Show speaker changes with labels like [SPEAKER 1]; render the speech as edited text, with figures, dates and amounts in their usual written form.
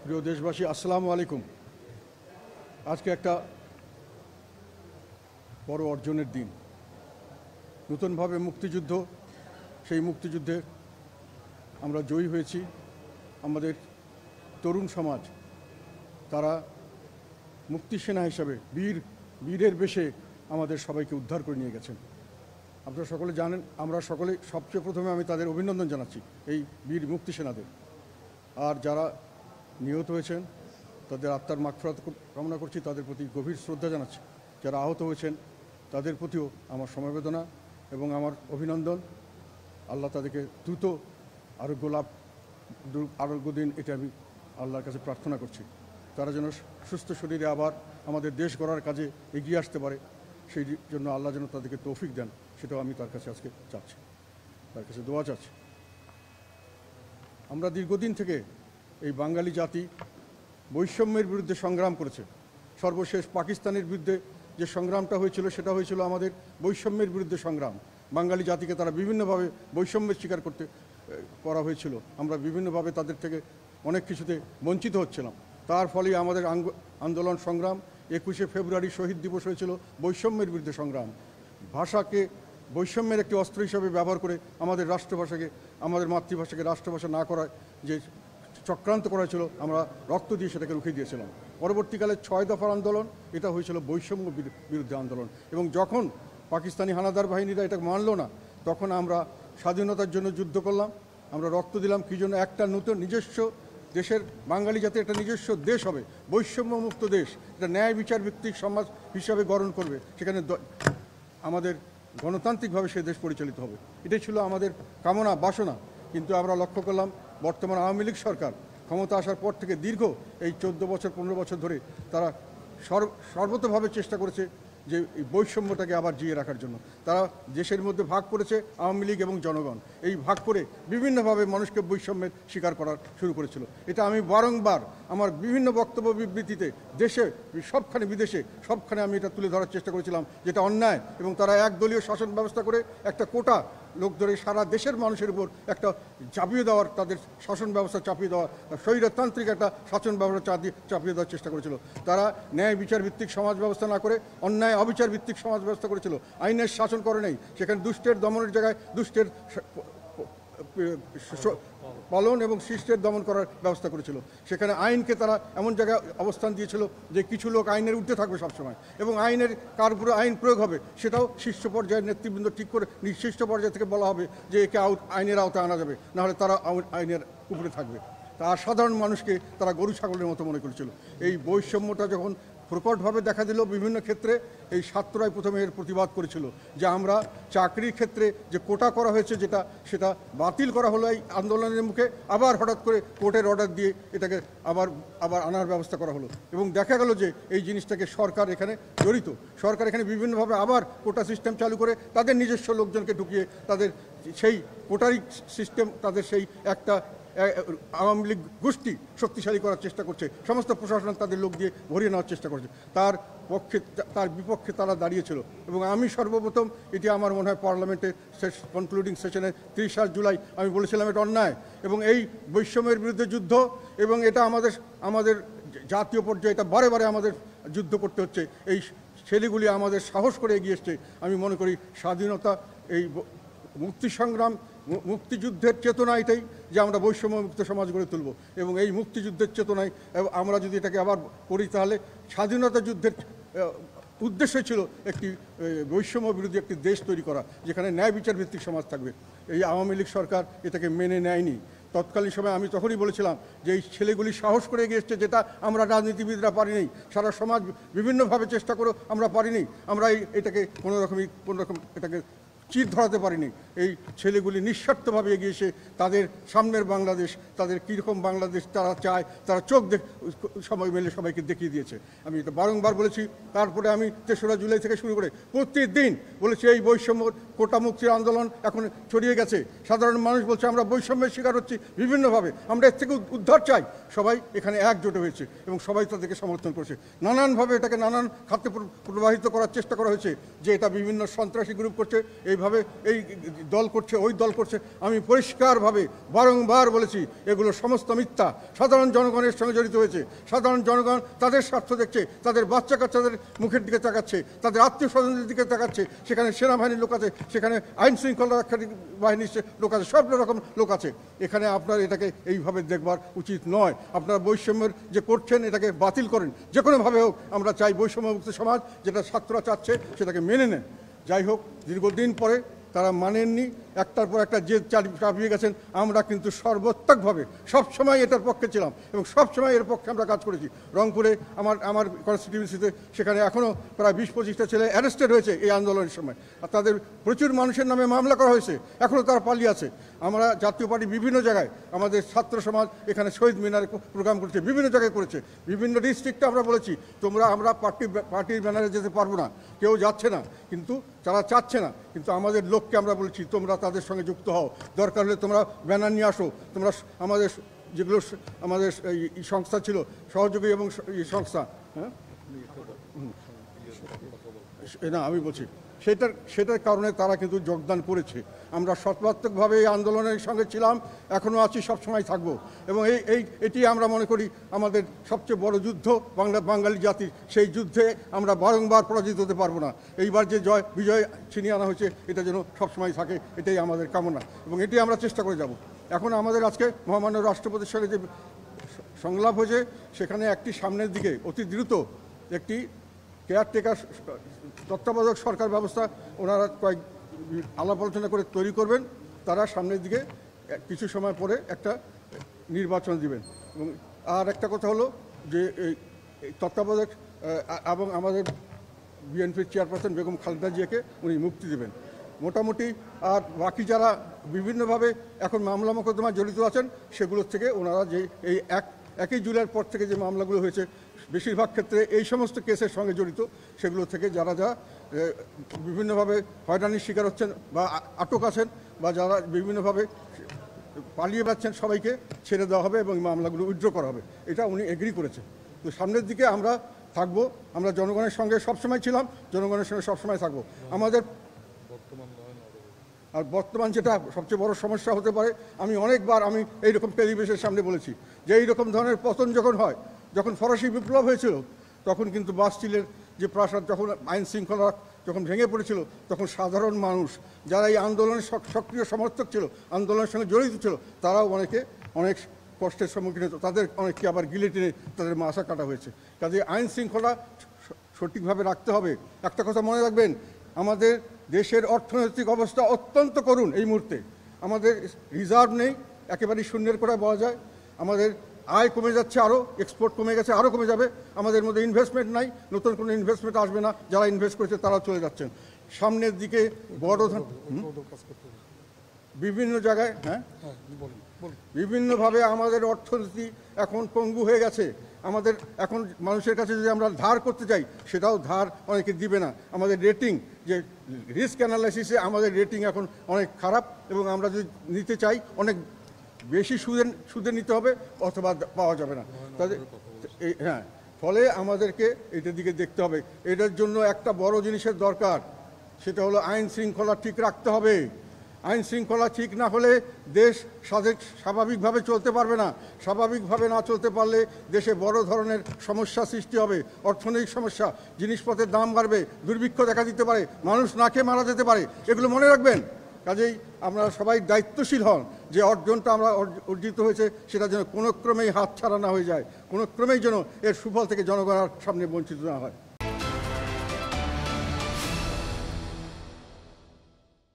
[SPEAKER 1] প্রিয় দেশবাসী, আসসালামু আলাইকুম। আজকে একটা বড় অর্জনের দিন। নতুনভাবে মুক্তিযুদ্ধ, সেই মুক্তিযুদ্ধে আমরা জয়ী হয়েছি। আমাদের তরুণ সমাজ তারা মুক্তিসেনা হিসাবে বীরের বেশে আমাদের সবাইকে উদ্ধার করে নিয়ে গেছেন। আপনারা সকলে জানেন, আমরা সকলে সবচেয়ে প্রথমে আমি তাদের অভিনন্দন জানাচ্ছি, এই বীর মুক্তিসেনাদের। আর যারা নিহত হয়েছেন তাদের আত্মার মাগফিরাত কামনা করছি, তাদের প্রতি গভীর শ্রদ্ধা জানাচ্ছি। যারা আহত হয়েছেন তাদের প্রতিও আমার সমবেদনা এবং আমার অভিনন্দন। আল্লাহ তাদেরকে দ্রুত আরোগ্য দিন, এটা আমি আল্লাহর কাছে প্রার্থনা করছি। তারা যেন সুস্থ শরীরে আবার আমাদের দেশ গড়ার কাজে এগিয়ে আসতে পারে, সেই জন্য আল্লাহ যেন তাদেরকে তৌফিক দেন, সেটাও আমি তার কাছে আজকে চাচ্ছি, তার কাছে দোয়া চাচ্ছি। আমরা দীর্ঘদিন থেকে এই বাঙালি জাতি বৈষম্যের বিরুদ্ধে সংগ্রাম করেছে। সর্বশেষ পাকিস্তানের বিরুদ্ধে যে সংগ্রামটা হয়েছিল সেটা হয়েছিল আমাদের বৈষম্যের বিরুদ্ধে সংগ্রাম। বাঙালি জাতিকে তারা বিভিন্নভাবে বৈষম্যের শিকার করা হয়েছিল। আমরা বিভিন্নভাবে তাদের থেকে অনেক কিছুতে বঞ্চিত হচ্ছিলাম। তার ফলে আমাদের আন্দোলন সংগ্রাম। 21শে ফেব্রুয়ারি শহীদ দিবস হয়েছিল বৈষম্যের বিরুদ্ধে সংগ্রাম। ভাষাকে বৈষম্যের একটি অস্ত্র হিসাবে ব্যবহার করে আমাদের রাষ্ট্রভাষাকে, আমাদের মাতৃভাষাকে রাষ্ট্রভাষা না করায় যে চক্রান্ত করা ছিল, আমরা রক্ত দিয়ে সেটাকে রুখে দিয়েছিলাম। পরবর্তীকালে 6 দফার আন্দোলন, এটা হয়েছিল বৈষম্য বিরুদ্ধে আন্দোলন। এবং যখন পাকিস্তানি হানাদার বাহিনীরা এটা মানল না, তখন আমরা স্বাধীনতার জন্য যুদ্ধ করলাম, আমরা রক্ত দিলাম। কী জন্য? একটা নতুন নিজস্ব দেশের বাঙালি জাতির একটা নিজস্ব দেশ হবে, বৈষম্যমুক্ত দেশ, এটা ন্যায় বিচার ভিত্তিক সমাজ হিসাবে গঠন করবে, সেখানে আমাদের গণতান্ত্রিকভাবে সে দেশ পরিচালিত হবে। এটাই ছিল আমাদের কামনা বাসনা। কিন্তু আমরা লক্ষ্য করলাম বর্তমান আওয়ামী লীগ সরকার ক্ষমতা আসার পর থেকে দীর্ঘ এই 14 বছর 15 বছর ধরে তারা সর্বতোভাবে চেষ্টা করেছে যে এই বৈষম্যটাকে আবার জিয়ে রাখার জন্য। তারা দেশের মধ্যে ভাগ করেছে আওয়ামী লীগ এবং জনগণ, এই ভাগ করে বিভিন্নভাবে মানুষকে বৈষম্যের শিকার করা শুরু করেছিল। এটা আমি বারংবার আমার বিভিন্ন বক্তব্য বিবৃতিতে দেশে সবখানে বিদেশে সবখানে আমি এটা তুলে ধরার চেষ্টা করেছিলাম, যেটা অন্যায়। এবং তারা একদলীয় শাসন ব্যবস্থা করে একটা কোটা লোক ধরে সারা দেশের মানুষের উপর একটা চাপিয়ে দেওয়ার, তাদের শাসন ব্যবস্থা চাপিয়ে দেওয়া, স্বৈরতান্ত্রিক একটা শাসন ব্যবস্থা চাপিয়ে দেওয়ার চেষ্টা করেছিল। তারা ন্যায় বিচার ভিত্তিক সমাজ ব্যবস্থা না করে অন্যায় অবিচার ভিত্তিক সমাজ ব্যবস্থা করেছিল। আইনের শাসন করে নেই, সেখানে দুষ্টের দমনের জায়গায় দুষ্টের পালন এবং শিষ্টের দমন করার ব্যবস্থা করেছিল। সেখানে আইনকে তারা এমন জায়গায় অবস্থান দিয়েছিল যে কিছু লোক আইনের ঊর্ধ্বে থাকবে সবসময়, এবং আইনের কার উপরে আইন প্রয়োগ হবে সেটাও শীর্ষ পর্যায়ের নেতৃবৃন্দ ঠিক করে নির্দিষ্ট পর্যায় থেকে বলা হবে যে একে আইনের আওতায় আনা যাবে, নাহলে তারা আইনের উপরে থাকবে। তা সাধারণ মানুষকে তারা গরু ছাগলের মতো মনে করেছিল। এই বৈষম্যটা যখন প্রকটভাবে দেখা দিল বিভিন্ন ক্ষেত্রে, এই ছাত্ররাই প্রথমে এর প্রতিবাদ করেছিল যে আমরা চাকরির ক্ষেত্রে যে কোটা করা হয়েছে সেটা বাতিল করা হলো এই আন্দোলনের মুখে, আবার হঠাৎ করে কোর্টের অর্ডার দিয়ে এটাকে আবার আনার ব্যবস্থা করা হলো। এবং দেখা গেল যে এই জিনিসটাকে সরকার এখানে জড়িত। সরকার এখানে বিভিন্নভাবে আবার কোটা সিস্টেম চালু করে তাদের নিজস্ব লোকজনকে ঢুকিয়ে তাদের সেই কোটারি সিস্টেম, তাদের সেই একটা আওয়ামী লীগ গোষ্ঠী শক্তিশালী করার চেষ্টা করছে। সমস্ত প্রশাসন তাদের লোক দিয়ে ভরিয়ে নেওয়ার চেষ্টা করছে। তার বিপক্ষে তারা দাঁড়িয়েছিল। এবং আমি সর্বপ্রথম, এটি আমার মনে হয় পার্লামেন্টের কনক্লুডিং সেশনে 30 জুলাই আমি বলেছিলাম এটা অন্যায় এবং এই বৈষম্যের বিরুদ্ধে যুদ্ধ, এবং এটা আমাদের জাতীয় পর্যায়ে এটা বারে বারে আমাদের যুদ্ধ করতে হচ্ছে। এই ছেলেগুলি আমাদের সাহস করে এগিয়ে এসছে। আমি মনে করি স্বাধীনতা, এই মুক্তি সংগ্রাম, মুক্তিযুদ্ধের চেতনা এটাই যে আমরা বৈষম্যমুক্ত সমাজ গড়ে তুলব। এবং এই মুক্তিযুদ্ধের চেতনায় আমরা যদি এটাকে আবার করি, তাহলে স্বাধীনতা যুদ্ধের উদ্দেশ্য ছিল একটি বৈষম্য বিরোধী একটি দেশ তৈরি করা, যেখানে ন্যায় বিচার ভিত্তিক সমাজ থাকবে। এই আওয়ামী লীগ সরকার এটাকে মেনে নেয়নি। তৎকালীন সময় আমি তখনই বলেছিলাম যে এই ছেলেগুলি সাহস করে এগিয়ে এসছে, যেটা আমরা রাজনীতিবিদরা পারিনি, সারা সমাজ বিভিন্নভাবে চেষ্টা করেও আমরা পারিনি। আমরা এটাকে কোনো রকম এটাকে চির ধরাতে পারিনি। এই ছেলেগুলি নিঃস্বার্থভাবে এগিয়ে এসে তাদের সামনের বাংলাদেশ, তাদের কীরকম বাংলাদেশ তারা চায়, তারা সময় মেলে সবাইকে দেখিয়ে দিয়েছে। আমি এটা বারংবার বলেছি। তারপরে আমি 3রা জুলাই থেকে শুরু করে প্রতিদিন বলেছি এই বৈষম্য কোটা মুক্তির আন্দোলন এখন ছড়িয়ে গেছে। সাধারণ মানুষ বলছে আমরা বৈষম্যের শিকার হচ্ছি বিভিন্নভাবে, আমরা এর থেকে উদ্ধার চাই। সবাই এখানে একজোট হয়েছে এবং সবাই তাদেরকে সমর্থন করেছে। নানানভাবে এটাকে নানান খাতে প্রবাহিত করার চেষ্টা করা হয়েছে যে এটা বিভিন্ন সন্ত্রাসী গ্রুপ করছে। এই এইভাবে এই দল করছে ওই দল করছে, আমি পরিষ্কারভাবে বারংবার বলেছি এগুলো সমস্ত মিথ্যা। সাধারণ জনগণের সঙ্গে জড়িত হয়েছে, সাধারণ জনগণ তাদের স্বার্থ দেখছে, তাদের বাচ্চা কাচ্চাদের মুখের দিকে তাকাচ্ছে, তাদের আত্মীয় স্বজনদের দিকে তাকাচ্ছে। সেখানে সেনাবাহিনীর লোক আছে, সেখানে আইন শৃঙ্খলা রক্ষাকারী বাহিনীর লোক আছে, সব রকম লোক আছে। এখানে আপনার এটাকে এইভাবে দেখবার উচিত নয়। আপনারা বৈষম্যের যে করছেন এটাকে বাতিল করেন, যে কোনোভাবে হোক। আমরা চাই বৈষম্যমুক্ত সমাজ, যেটা ছাত্ররা চাচ্ছে সেটাকে মেনে নেন। যাই হোক, দীর্ঘদিন পরে তারা মানেননি, একটার পর একটা যে চাপিয়ে গেছেন। আমরা কিন্তু সর্বোত্তকভাবে সবসময় এটার পক্ষে ছিলাম এবং সবসময় এর পক্ষে আমরা কাজ করেছি। রংপুরে আমার কনস্টিটিউয়েন্সিতে সেখানে এখনও প্রায় 20-25টা ছেলে অ্যারেস্টেড হয়েছে এই আন্দোলনের সময়, আর তাদের প্রচুর মানুষের নামে মামলা করা হয়েছে, এখনও তারা পালিয়ে আছে। আমরা জাতীয় পার্টি বিভিন্ন জায়গায়, আমাদের ছাত্র সমাজ এখানে শহীদ মিনারে প্রোগ্রাম করেছে, বিভিন্ন জায়গায় করেছে, বিভিন্ন ডিস্ট্রিক্টে আমরা বলেছি আমরা পার্টির ব্যানারে যেতে পারবো না, কেউ যাচ্ছে না, কিন্তু যারা চাচ্ছে না, কিন্তু আমাদের লোককে আমরা বলছি তোমরা তাদের সঙ্গে যুক্ত হও, দরকার হলে তোমরা ব্যানার নিয়ে আসো। তোমরা আমাদের যেগুলো আমাদের এই সংস্থা ছিল সহযোগী এবং এই সংস্থা, হ্যাঁ না আমি বলছি সেটার কারণে তারা কিন্তু যোগদান করেছে। আমরা সর্বাত্মকভাবে এই আন্দোলনের সঙ্গে ছিলাম, এখনও আছি, সবসময় থাকবো। এবং এটি আমরা মনে করি আমাদের সবচেয়ে বড় যুদ্ধ বাঙালি জাতির। সেই যুদ্ধে আমরা বারংবার পরাজিত হতে পারবো না। এইবার যে বিজয় ছিনিয়ে আনা হয়েছে এটা যেন সবসময় থাকে, এটাই আমাদের কামনা এবং এটি আমরা চেষ্টা করে যাব। এখন আমাদের আজকে মহামান্য রাষ্ট্রপতির সঙ্গে যে সংলাপ হয়েছে, সেখানে একটি সামনের দিকে অতি দ্রুত একটি কেয়ারটেকার তত্ত্বাবধায়ক সরকার ব্যবস্থা ওনারা কয়েক আলাপ আলোচনা করে তৈরি করবেন। তারা সামনের দিকে কিছু সময় পরে একটা নির্বাচন দিবেন। এবং আর একটা কথা হলো যে এই তত্ত্বাবধায়ক এবং আমাদের বিএনপির চেয়ারপারসন বেগম খালেদা জিয়াকে উনি মুক্তি দেবেন মোটামুটি। আর বাকি যারা বিভিন্নভাবে এখন মামলা মোকদ্দমায় জড়িত আছেন, সেগুলোর থেকে ওনারা যে এই 1 জুলাইয়ের পর থেকে যে মামলাগুলো হয়েছে, বেশিরভাগ ক্ষেত্রে এই সমস্ত কেসের সঙ্গে জড়িত, সেগুলো থেকে যারা বিভিন্নভাবে হয়রানির শিকার হচ্ছেন বা আটক আছেন বা যারা বিভিন্নভাবে পালিয়ে যাচ্ছেন, সবাইকে ছেড়ে দেওয়া হবে এবং মামলাগুলো উইথড্র করা হবে। এটা উনি এগ্রি করেছেন। তো সামনের দিকে আমরা থাকবো, আমরা জনগণের সঙ্গে সবসময় ছিলাম, জনগণের সঙ্গে সবসময় থাকবো। আমাদের আর বর্তমান যেটা সবচেয়ে বড় সমস্যা হতে পারে, আমি অনেকবার এইরকম টেলিভিশনের সামনে বলেছি যে এইরকম ধরনের পতন যখন ফরাসি বিপ্লব হয়েছিল, তখন কিন্তু বাস্টিলের যে প্রাসাদ, যখন আইন শৃঙ্খলা যখন ভেঙে পড়েছিল, তখন সাধারণ মানুষ যারা এই আন্দোলনের সক্রিয় সমর্থক ছিল, আন্দোলনের সঙ্গে জড়িত ছিল, তারাও অনেক কষ্টের সম্মুখীন হতো। তাদের অনেককে আবার গিলেটিনে তাদের মাথা কাটা হয়েছে। কাজে আইন শৃঙ্খলা সঠিকভাবে রাখতে হবে। একটা কথা মনে রাখবেন, আমাদের দেশের অর্থনৈতিক অবস্থা অত্যন্ত করুণ। এই মুহূর্তে আমাদের রিজার্ভ নেই, একেবারেই শূন্যের করে বলা যায়। আমাদের আয় কমে যাচ্ছে, আরও এক্সপোর্ট কমে গেছে, আরও কমে যাবে। আমাদের মধ্যে ইনভেস্টমেন্ট নাই, নতুন কোনো ইনভেস্টমেন্ট আসবে না। যারা ইনভেস্ট করেছে তারা চলে যাচ্ছেন। সামনের দিকে বড় বিভিন্ন জায়গায় বিভিন্নভাবে আমাদের অর্থনীতি এখন পঙ্গু হয়ে গেছে। আমাদের এখন মানুষের কাছে যদি আমরা ধার করতে চাই, সেটাও ধার অনেকে দিবে না। আমাদের রেটিং, যে রিস্ক অ্যানালাইসিসে আমাদের রেটিং এখন অনেক খারাপ, এবং আমরা যদি নিতে চাই অনেক বেশি সুদে নিতে হবে, অথবা পাওয়া যাবে না। তাদের ফলে আমাদেরকে এটার দিকে দেখতে হবে। এটার জন্য একটা বড় জিনিসের দরকার, সেটা হলো আইন শৃঙ্খলা ঠিক রাখতে হবে। আইন শৃঙ্খলা ঠিক না হলে দেশ স্বাভাবিকভাবে চলতে পারবে না। স্বাভাবিকভাবে না চলতে পারলে দেশে বড় ধরনের সমস্যা সৃষ্টি হবে, অর্থনৈতিক সমস্যা, জিনিসপত্রের দাম বাড়বে, দুর্ভিক্ষ দেখা দিতে পারে, মানুষ না খেয়ে মারা যেতে পারে। এগুলো মনে রাখবেন। কাজেই আমরা সবাই দায়িত্বশীল হন, যে অর্জনটা আমরা অর্জিত হয়েছে সেটা যেন কোনো ক্রমেই হাতছাড়া না হয়ে যায়, কোনো ক্রমেই যেন এর সুফল থেকে জনগণের সামনে বঞ্চিত না হয়।